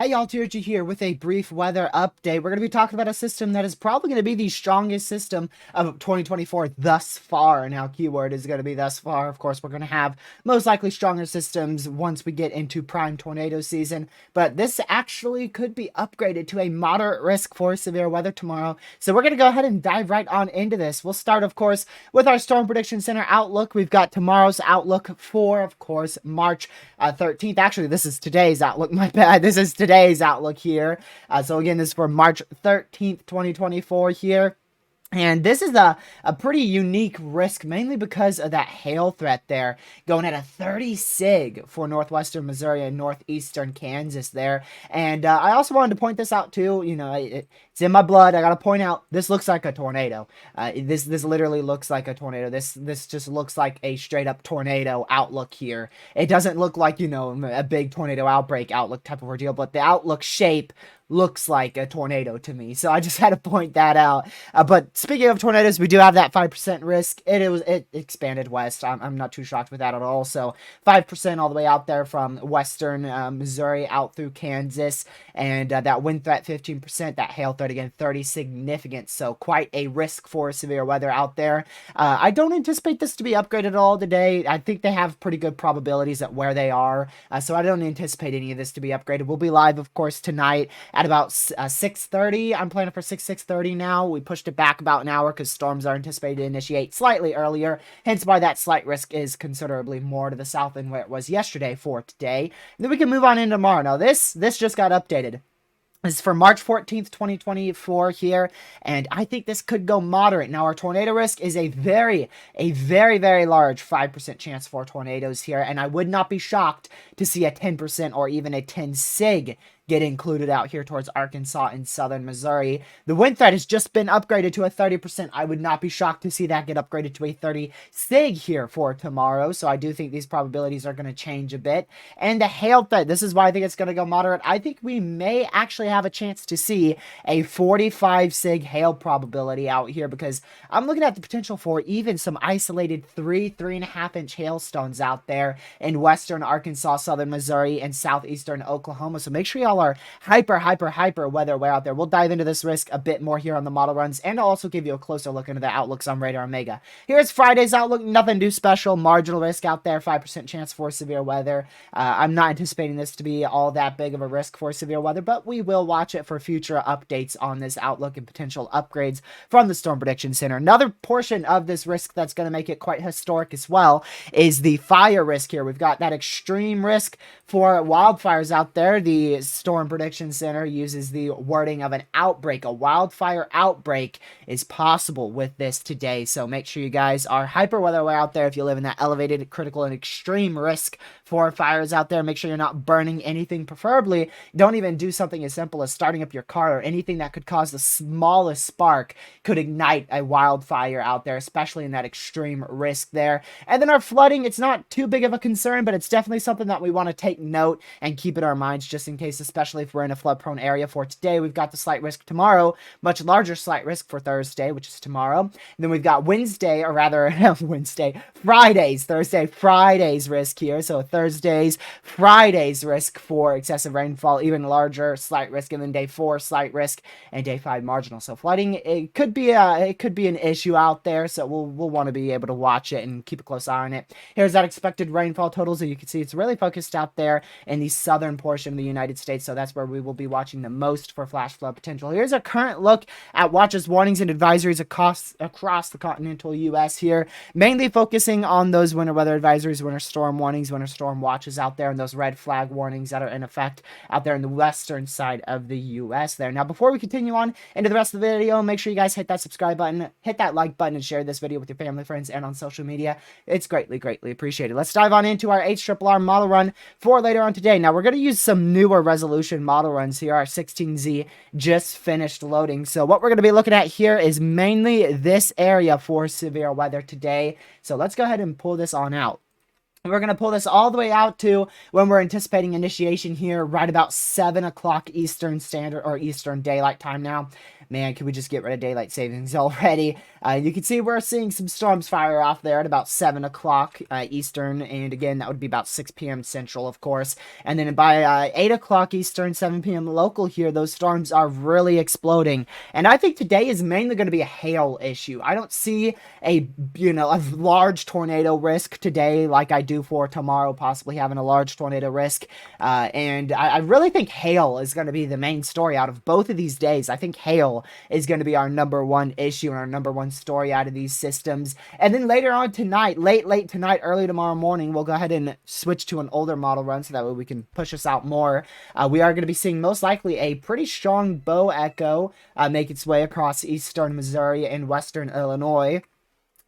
Hey y'all, TRG here with a brief weather update. We're going to be talking about a system that is probably going to be the strongest system of 2024 thus far. Now, keyword is going to be thus far. Of course, we're going to have most likely stronger systems once we get into prime tornado season. But this actually could be upgraded to a moderate risk for severe weather tomorrow. So we're going to go ahead and dive right on into this. We'll start, of course, with our Storm Prediction Center outlook. We've got tomorrow's outlook for, of course, March 13th. Actually, this is today's outlook. My bad. This is today's outlook here. So again, this is for March 13th, 2024 here. And this is a pretty unique risk, mainly because of that hail threat there, going at a 30 sig for northwestern Missouri and northeastern Kansas there. And I also wanted to point this out too. You know, it's in my blood. I gotta point out this looks like a tornado. This literally looks like a tornado. This just looks like a straight up tornado outlook here. It doesn't look like, you know, a big tornado outbreak outlook type of ordeal, but the outlook shape looks like a tornado to me. So I just had to point that out. But speaking of tornadoes, we do have that 5% risk. It expanded west. I'm not too shocked with that at all. So 5% all the way out there from western Missouri out through Kansas. And that wind threat 15%, that hail threat again 30 significant. So quite a risk for severe weather out there. I don't anticipate this to be upgraded at all today. I think they have pretty good probabilities at where they are. So I don't anticipate any of this to be upgraded. We'll be live, of course, tonight at about 6:30. I'm planning for 6:30 now. We pushed it back about an hour because storms are anticipated to initiate slightly earlier, hence why that slight risk is considerably more to the south than where it was yesterday for today. And then we can move on into tomorrow. Now this just got updated. This is for March 14th, 2024 here, and I think this could go moderate. Now, our tornado risk is a very, very large 5% chance for tornadoes here, and I would not be shocked to see a 10% or even a 10 sig get included out here towards Arkansas and southern Missouri. The wind threat has just been upgraded to a 30%. I would not be shocked to see that get upgraded to a 30 sig here for tomorrow. So I do think these probabilities are going to change a bit. And the hail threat, this is why I think it's going to go moderate. I think we may actually have a chance to see a 45 sig hail probability out here because I'm looking at the potential for even some isolated 3.5 inch hailstones out there in western Arkansas, southern Missouri, and southeastern Oklahoma. So make sure y'all are hyper weather aware out there. We'll dive into this risk a bit more here on the model runs, and I'll also give you a closer look into the outlooks on Radar Omega. Here's Friday's outlook. Nothing too special. Marginal risk out there. 5% chance for severe weather. I'm not anticipating this to be all that big of a risk for severe weather, but we will watch it for future updates on this outlook and potential upgrades from the Storm Prediction Center. Another portion of this risk that's going to make it quite historic as well is the fire risk here. We've got that extreme risk for wildfires out there. The Storm Prediction Center uses the wording of an outbreak. A wildfire outbreak is possible with this today. So make sure you guys are hyper weather aware out there if you live in that elevated, critical, and extreme risk for fires out there. Make sure you're not burning anything. Preferably, don't even do something as simple as starting up your car, or anything that could cause the smallest spark could ignite a wildfire out there, especially in that extreme risk there. And then our flooding, it's not too big of a concern, but it's definitely something that we want to take note and keep in our minds just in case, especially if we're in a flood prone area. For today, we've got the slight risk tomorrow, much larger slight risk for Thursday, which is tomorrow. And then we've got Wednesday, or rather Friday's risk here. So Friday's risk for excessive rainfall, even larger slight risk, and then day 4 slight risk, and day 5 marginal. So flooding, it could be an issue out there. So we'll want to be able to watch it and keep a close eye on it. Here's that expected rainfall totals. So you can see it's really focused out there in the southern portion of the United States. So that's where we will be watching the most for flash flood potential. Here's a current look at watches, warnings, and advisories across the continental U.S. here, mainly focusing on those winter weather advisories, winter storm warnings, winter storm watches out there, and those red flag warnings that are in effect out there in the western side of the U.S. there. Now, before we continue on into the rest of the video, make sure you guys hit that subscribe button, hit that like button, and share this video with your family, friends, and on social media. It's greatly appreciated. Let's dive on into our HRRR model run for later on today. Now, we're going to use some newer resolution model runs here. Our 16Z just finished loading. So what we're going to be looking at here is mainly this area for severe weather today. So let's go ahead and pull this on out. We're going to pull this all the way out to when we're anticipating initiation here, right about 7 o'clock Eastern Standard, or Eastern Daylight Time now. man, can we just get rid of daylight savings already? You can see we're seeing some storms fire off there at about 7 o'clock Eastern, and again, that would be about 6 p.m. Central, of course. And then by 8 o'clock Eastern, 7 p.m. local here, those storms are really exploding. And I think today is mainly going to be a hail issue. I don't see a large tornado risk today like I do for tomorrow, possibly having a large tornado risk. And I really think hail is going to be the main story out of both of these days. I think hail is going to be our number one issue and our number one story out of these systems. And then later on tonight, late tonight, early tomorrow morning, we'll go ahead and switch to an older model run so that way we can push us out more. We are going to be seeing most likely a pretty strong bow echo make its way across eastern Missouri and western Illinois.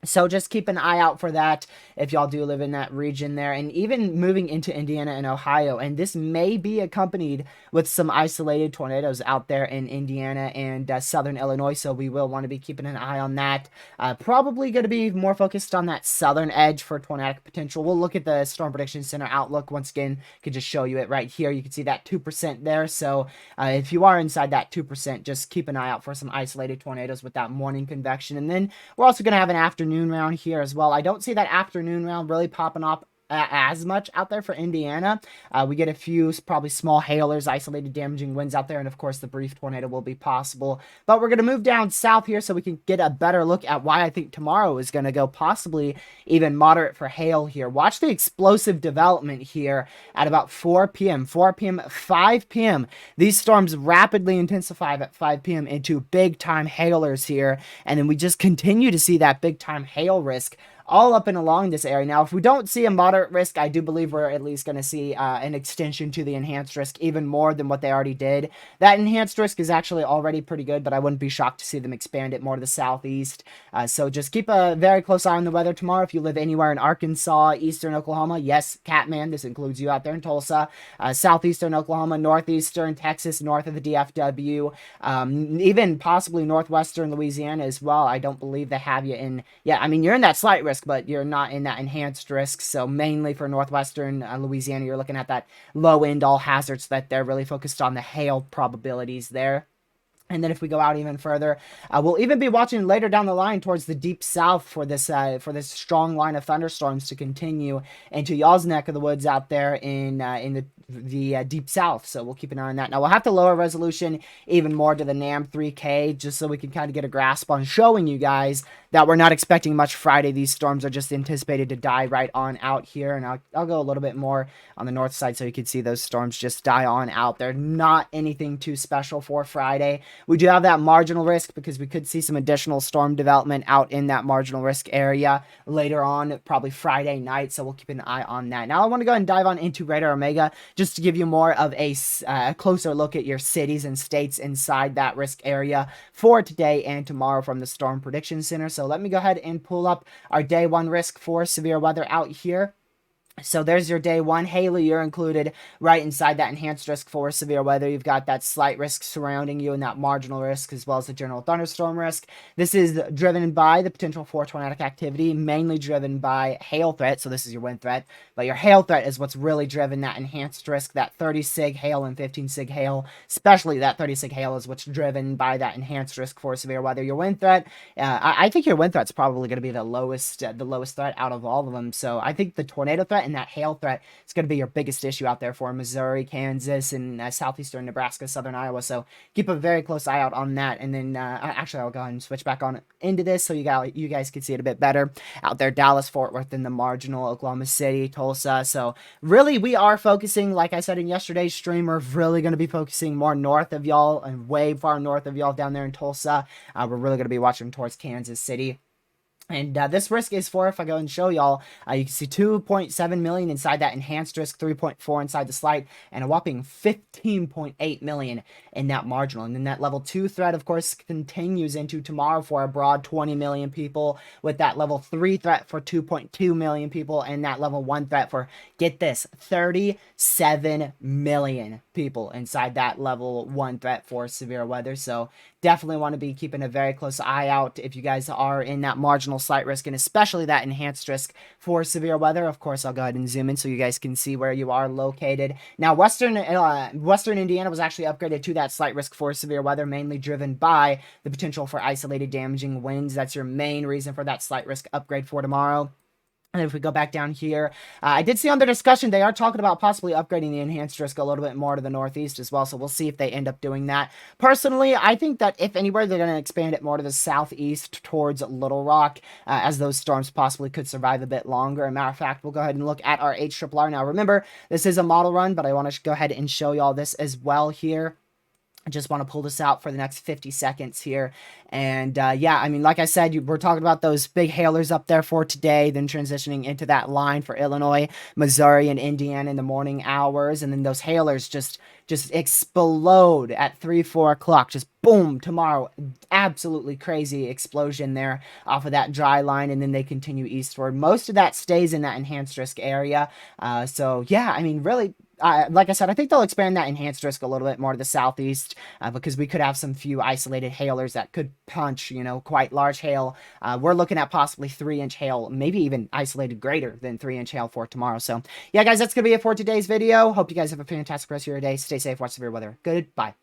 So just keep an eye out for that if y'all do live in that region there, and even moving into Indiana and Ohio. And this may be accompanied with some isolated tornadoes out there in Indiana and southern Illinois, so we will want to be keeping an eye on that. Probably going to be more focused on that southern edge for tornadic potential. We'll look at the Storm Prediction Center Outlook. Once again, could just show you it right here. You can see that 2% there. So if you are inside that 2%, just keep an eye out for some isolated tornadoes with that morning convection. And then we're also going to have an afternoon round here as well. I don't see that afternoon round really popping up as much out there for Indiana. We get a few probably small hailers, isolated damaging winds out there, and of course the brief tornado will be possible. But we're going to move down south here so we can get a better look at why I think tomorrow is going to go possibly even moderate for hail here. Watch the explosive development here at about 4 p.m. 4 p.m., 5 p.m. These storms rapidly intensify at 5 p.m. into big time hailers here, and then we just continue to see that big time hail risk all up and along this area. Now, if we don't see a moderate risk, I do believe we're at least going to see an extension to the enhanced risk even more than what they already did. That enhanced risk is actually already pretty good, but I wouldn't be shocked to see them expand it more to the southeast. So just keep a very close eye on the weather tomorrow. If you live anywhere in Arkansas, eastern Oklahoma, yes, Catman, this includes you out there in Tulsa, southeastern Oklahoma, northeastern Texas, north of the DFW, even possibly northwestern Louisiana as well. I don't believe they have you in, I mean, you're in that slight risk, but you're not in that enhanced risk. So mainly for northwestern Louisiana, you're looking at that low end all hazards, that they're really focused on the hail probabilities there. And then if we go out even further, we'll even be watching later down the line towards the deep south for this strong line of thunderstorms to continue into y'all's neck of the woods out there in the deep south. So we'll keep an eye on that. Now we'll have to lower resolution even more to the NAM 3K just so we can kind of get a grasp on showing you guys that we're not expecting much Friday. These storms are just anticipated to die right on out here. And I'll go a little bit more on the north side so you can see those storms just die on out. They're not anything too special for Friday. We do have that marginal risk because we could see some additional storm development out in that marginal risk area later on, probably Friday night. So we'll keep an eye on that. Now I want to go ahead and dive on into Radar Omega just to give you more of a closer look at your cities and states inside that risk area for today and tomorrow from the Storm Prediction Center. So let me go ahead and pull up our day one risk for severe weather out here. So there's your day one. Haley, you're included right inside that enhanced risk for severe weather. You've got that slight risk surrounding you and that marginal risk as well as the general thunderstorm risk. This is driven by the potential for tornadic activity, mainly driven by hail threat. So this is your wind threat, but your hail threat is what's really driven that enhanced risk, that 30 sig hail and 15 sig hail, especially that 30 sig hail is what's driven by that enhanced risk for severe weather. Your wind threat, I think your wind threat's probably going to be the lowest threat out of all of them. So I think the tornado threat and that hail threat is going to be your biggest issue out there for Missouri, Kansas, and southeastern Nebraska, southern Iowa. So keep a very close eye out on that. And then actually, I'll go ahead and switch back on into this so you guys can see it a bit better out there. Dallas, Fort Worth, in the marginal, Oklahoma City, Tulsa. So really, we are focusing, like I said in yesterday's stream, we're really going to be focusing more north of y'all and way far north of y'all down there in Tulsa. We're really going to be watching towards Kansas City. And this risk is for, if I go and show y'all, you can see 2.7 million inside that enhanced risk, 3.4 inside the slight, and a whopping 15.8 million in that marginal. And then that level 2 threat, of course, continues into tomorrow for a broad 20 million people, with that level 3 threat for 2.2 million people, and that level 1 threat for, get this, 37 million people inside that level 1 threat for severe weather. So definitely want to be keeping a very close eye out if you guys are in that marginal additional slight risk, and especially that enhanced risk for severe weather. Of course, I'll go ahead and zoom in so you guys can see where you are located. Now, Western Indiana was actually upgraded to that slight risk for severe weather, mainly driven by the potential for isolated damaging winds. That's your main reason for that slight risk upgrade for tomorrow. And if we go back down here, I did see on their discussion, they are talking about possibly upgrading the enhanced risk a little bit more to the northeast as well. So we'll see if they end up doing that. Personally, I think that if anywhere, they're going to expand it more to the southeast towards Little Rock, as those storms possibly could survive a bit longer. As a matter of fact, we'll go ahead and look at our HRRR. Now, remember, this is a model run, but I want to go ahead and show you all this as well here. I just want to pull this out for the next 50 seconds here. And yeah, I mean, like I said, we're talking about those big hailers up there for today, then transitioning into that line for Illinois, Missouri, and Indiana in the morning hours. And then those hailers just explode at 3-4 o'clock. Just boom, tomorrow. Absolutely crazy explosion there off of that dry line. And then they continue eastward. Most of that stays in that enhanced risk area. So yeah, I mean, really, like I said, I think they'll expand that enhanced risk a little bit more to the southeast, because we could have some few isolated hailers that could punch, quite large hail. We're looking at possibly 3-inch hail, maybe even isolated greater than 3-inch hail for tomorrow. So yeah, guys, that's going to be it for today's video. Hope you guys have a fantastic rest of your day. Stay safe, watch severe weather. Goodbye.